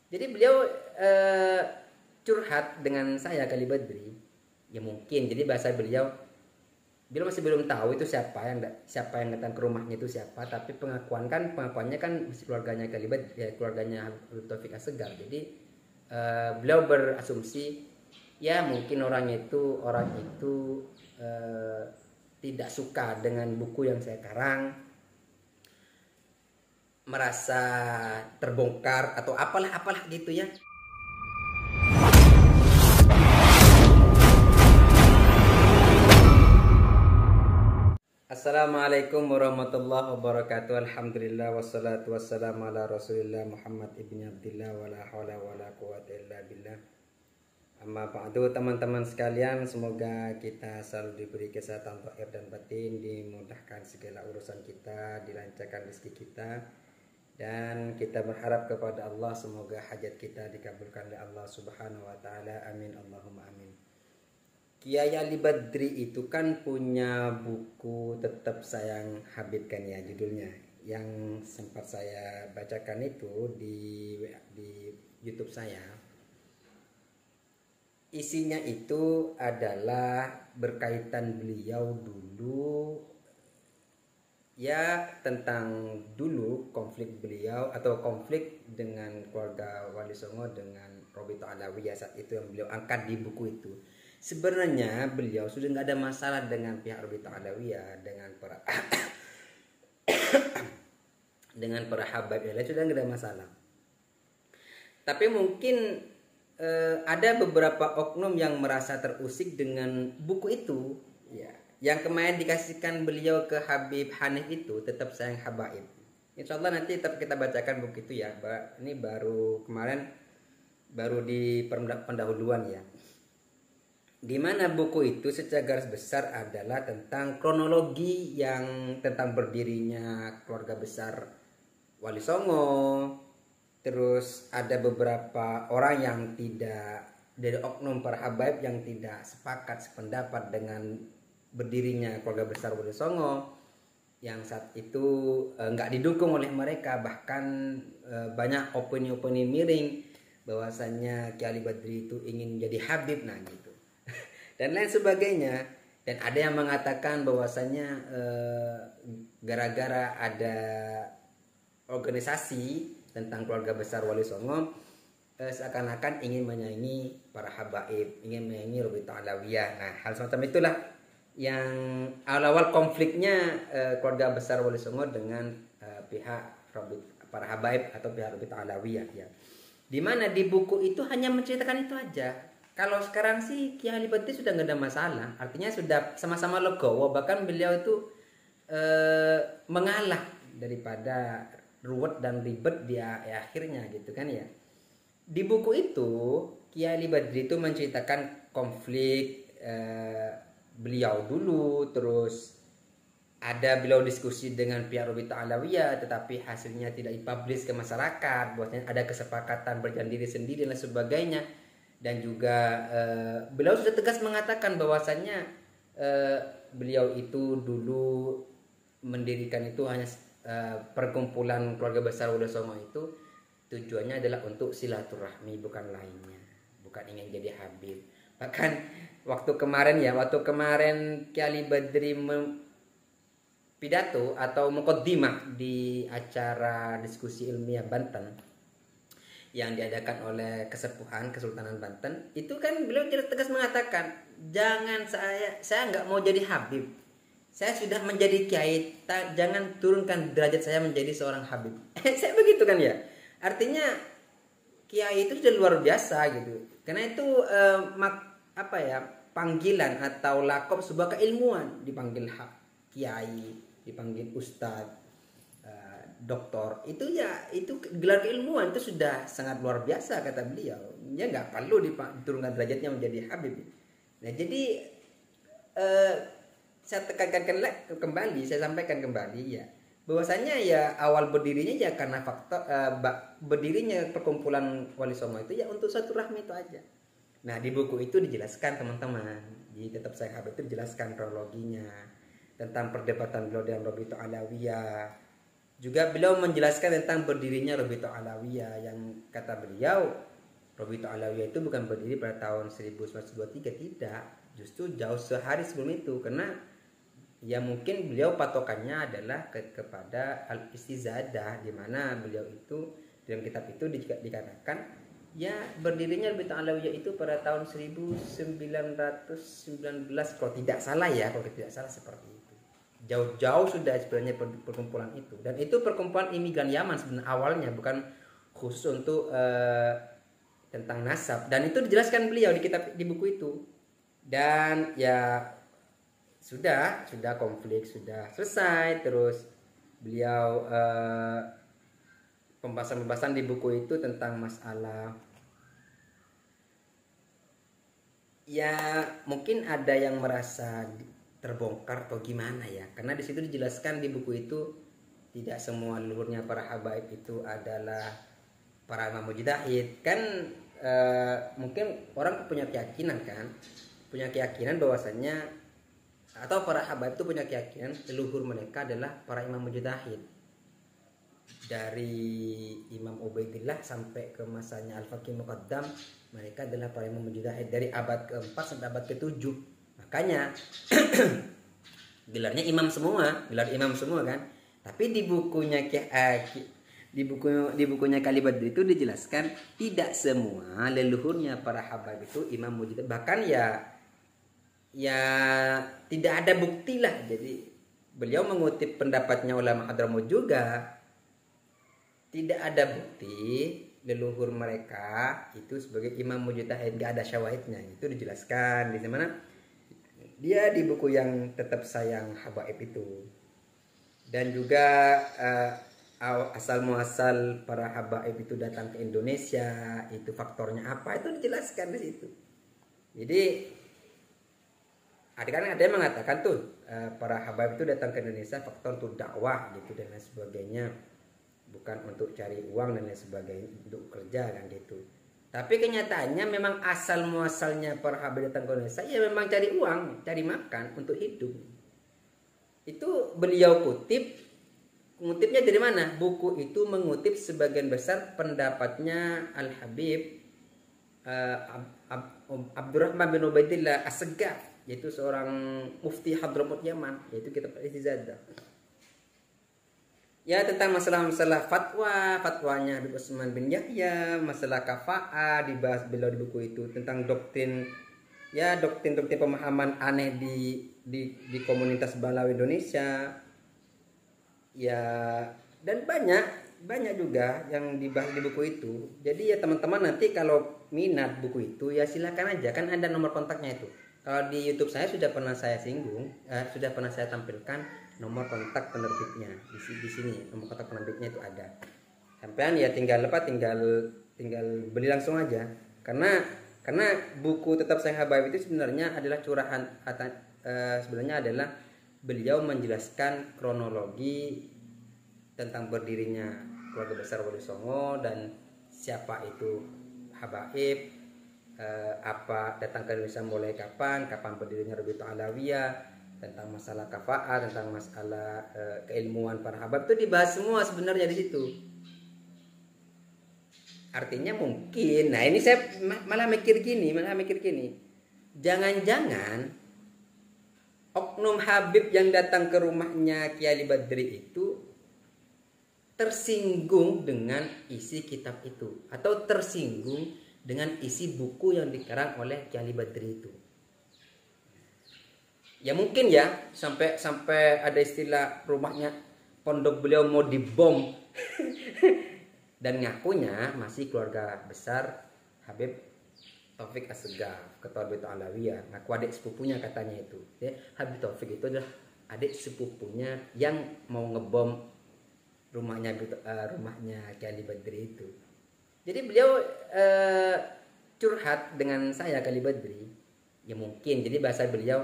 Jadi beliau curhat dengan saya Kali Badri. Ya mungkin jadi bahasa beliau masih belum tahu itu siapa yang datang ke rumahnya itu siapa, tapi pengakuannya kan masih keluarganya Kali Badri, ya keluarganya Habib Taufik Assegar. Jadi beliau berasumsi ya mungkin orang itu tidak suka dengan buku yang saya karang, merasa terbongkar atau apalah gitu ya. Assalamualaikum warahmatullahi wabarakatuh. Alhamdulillah wassalatu wassalamu ala Rasulillah Muhammad ibni Abdillah wala haula wala quwwata illa billah. Amma ba'du, teman-teman sekalian, semoga kita selalu diberi kesehatan zahir dan batin, dimudahkan segala urusan kita, dilancarkan rezeki kita, dan kita berharap kepada Allah semoga hajat kita dikabulkan oleh Allah Subhanahu wa taala. Amin Allahumma amin. Kiai Ali Badri itu kan punya buku Tetap Sayang Habib kan ya judulnya, yang sempat saya bacakan itu di YouTube saya. Isinya itu adalah berkaitan beliau dulu, ya tentang dulu konflik beliau atau konflik dengan keluarga Wali Songo dengan Robito Alawiyah saat itu yang beliau angkat di buku itu. Sebenarnya beliau sudah nggak ada masalah dengan pihak Robito Alawiyah, dengan para dengan para habaib yang lain sudah nggak ada masalah. Tapi mungkin ada beberapa oknum yang merasa terusik dengan buku itu, ya, yang kemarin dikasihkan beliau ke Habib Hanif itu, Tetap Sayang Habaib. Insya Allah nanti tetap kita bacakan buku itu ya. Ini baru kemarin, baru di pendahuluan ya. Di mana buku itu secara garis besar adalah tentang kronologi yang tentang berdirinya keluarga besar Wali Songo. Terus ada beberapa orang yang tidak, dari oknum para habaib yang tidak sepakat sependapat dengan berdirinya keluarga besar Wali Songo, yang saat itu nggak didukung oleh mereka. Bahkan banyak opini-opini miring bahwasanya Kiai Ali Badri itu ingin jadi habib, nah gitu dan lain sebagainya. Dan ada yang mengatakan bahwasanya gara-gara ada organisasi tentang keluarga besar Wali Songo, seakan-akan ingin menyaingi para habaib, ingin menyaingi Robito Alawiyah. Nah, hal semacam itulah yang awal-awal konfliknya keluarga besar Wali Songo dengan pihak para habaib atau pihak Robito Alawiyah ya. Dimana di buku itu hanya menceritakan itu aja. Kalau sekarang sih Kiai Ali Badri sudah nggak ada masalah, artinya sudah sama-sama legowo, bahkan beliau itu mengalah daripada ruwet dan ribet dia akhirnya gitu kan ya. Di buku itu Kiai Ali Badri itu menceritakan konflik beliau dulu, terus ada beliau diskusi dengan pihak Robito Alawiyah, tetapi hasilnya tidak dipublish ke masyarakat, bahwasanya ada kesepakatan berjalan diri sendiri dan sebagainya. Dan juga beliau sudah tegas mengatakan bahwasannya beliau itu dulu mendirikan itu hanya perkumpulan keluarga besar Wali Songo itu tujuannya adalah untuk silaturahmi, bukan lainnya, bukan ingin jadi habib. Bahkan waktu kemarin Kiai Ali Badri pidato atau muqaddimah di acara diskusi ilmiah Banten yang diadakan oleh Kesepuhan Kesultanan Banten, itu kan beliau tegas mengatakan, saya nggak mau jadi habib, saya sudah menjadi kiai, jangan turunkan derajat saya menjadi seorang habib. Saya begitu kan ya, artinya kiai itu sudah luar biasa gitu, karena itu panggilan atau lakob sebuah keilmuan, dipanggil kiai, dipanggil ustadz, doktor, itu gelar keilmuan itu sudah sangat luar biasa kata beliau. Ya nggak perlu diturunkan derajatnya menjadi habib. Nah jadi saya tekankan kembali, saya sampaikan kembali ya, bahwasanya ya awal berdirinya ya karena faktor berdirinya perkumpulan Wali Songo itu ya untuk satu rahmi itu aja. Nah di buku itu dijelaskan teman-teman, di Tetap Sayang Habib itu dijelaskan kronologinya tentang perdebatan beliau dengan Robito Alawiyah, Juga beliau menjelaskan tentang berdirinya Rabithah Alawiyah, yang kata beliau Rabithah Alawiyah itu bukan berdiri pada tahun 1923, tidak, justru jauh sehari sebelum itu, karena ya mungkin beliau patokannya adalah kepada al-istizadah, di mana beliau itu dalam kitab itu dikatakan ya berdirinya Rabithah Alawiyah itu pada tahun 1919 kalau tidak salah ya, kalau tidak salah seperti itu. Jauh-jauh sudah sebenarnya perkumpulan itu, dan itu perkumpulan imigran Yaman sebenarnya awalnya, bukan khusus untuk tentang nasab, dan itu dijelaskan beliau di kitab, di buku itu. Dan ya sudah konflik sudah selesai, terus beliau pembahasan di buku itu tentang masalah ya mungkin ada yang merasa terbongkar atau gimana ya, karena di situ dijelaskan di buku itu tidak semua leluhurnya para habaib itu adalah para imam mujtahid kan. Mungkin orang punya keyakinan bahwasannya, atau para habaib itu punya keyakinan leluhur mereka adalah para imam mujtahid. Dari Imam Ubaidillah sampai ke masanya Al-Faqih Muqaddam, mereka adalah para imam mujtahid dari abad ke-4 sampai abad ke-7. Makanya gelarnya imam semua, gelar imam semua kan. Tapi di bukunya Khalil Badri itu dijelaskan tidak semua leluhurnya para habaib itu imam mujtahid. Bahkan ya tidak ada bukti lah. Jadi beliau mengutip pendapatnya ulama Hadramaut juga, tidak ada bukti leluhur mereka itu sebagai imam mujtahid, gak ada syawahidnya. Itu dijelaskan di mana dia di buku yang tetap sayang habaib itu. Dan juga asal muasal para habaib itu datang ke Indonesia, itu faktornya apa, itu dijelaskan di situ. Jadi ada yang mengatakan tuh para habaib itu datang ke Indonesia faktor untuk dakwah gitu dan lain sebagainya, bukan untuk cari uang dan lain sebagainya, untuk kerja kan gitu. Tapi kenyataannya memang asal muasalnya para habaib datang ke Indonesia ya memang cari uang, cari makan untuk hidup. Itu beliau mengutipnya dari mana? Buku itu mengutip sebagian besar pendapatnya Al-Habib Abdurrahman bin Ubaidillah As-Segaf, yaitu seorang mufti Hadramaut Yaman, yaitu kitab Al-Istizadah. Ya tentang masalah fatwanya Habib Utsman bin Yahya, masalah kafa'ah dibahas beliau di buku itu, tentang doktrin pemahaman aneh di komunitas Balawi Indonesia. Ya dan banyak juga yang dibahas di buku itu. Jadi ya teman-teman nanti kalau minat buku itu ya silakan aja, kan ada nomor kontaknya itu. Kalau di YouTube saya sudah pernah saya singgung, sudah pernah saya tampilkan nomor kontak penerbitnya di sini. Nomor kontak penerbitnya itu ada. Sampean ya tinggal beli langsung aja. Karena buku Tetap Sayang Habaib itu sebenarnya adalah curahan, sebenarnya adalah beliau menjelaskan kronologi tentang berdirinya keluarga besar Wali Songo dan siapa itu habaib, apa datang ke Indonesia mulai kapan berdirinya Rabithah Alawiyah, tentang masalah kafa'ah, tentang masalah keilmuan para habaib itu dibahas semua sebenarnya di situ. Artinya mungkin, nah ini saya malah mikir gini, jangan-jangan oknum Habib yang datang ke rumahnya Kiai Badri itu tersinggung dengan isi kitab itu, atau tersinggung dengan isi buku yang dikarang oleh Kiai Badri itu. Ya mungkin ya sampai ada istilah rumahnya pondok beliau mau dibom dan ngakunya masih keluarga besar Habib Taufik As-Segaf, ketua Rabithah Alawiyah, ngaku adik sepupunya katanya itu. Ya, Habib Taufik itu adalah adik sepupunya yang mau ngebom rumahnya Kiai Badri itu. Jadi beliau curhat dengan saya Kiai Badri. Ya mungkin jadi bahasa beliau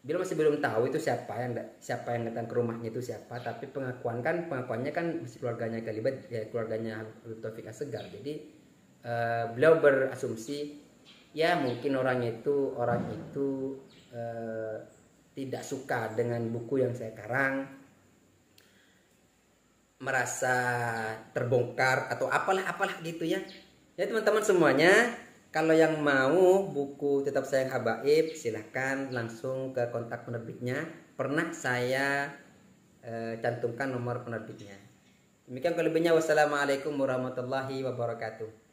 masih belum tahu itu siapa yang datang ke rumahnya itu siapa, tapi pengakuannya kan masih keluarganya Kiai Badri, ya keluarganya Habib Taufik As-Segaf. Jadi beliau berasumsi ya mungkin orang itu tidak suka dengan buku yang saya karang, merasa terbongkar atau apalah gitu ya. Ya teman-teman semuanya, kalau yang mau buku Tetap Sayang Habaib, silahkan langsung ke kontak penerbitnya. Pernah saya cantumkan nomor penerbitnya. Demikian kelebihnya. Wassalamualaikum warahmatullahi wabarakatuh.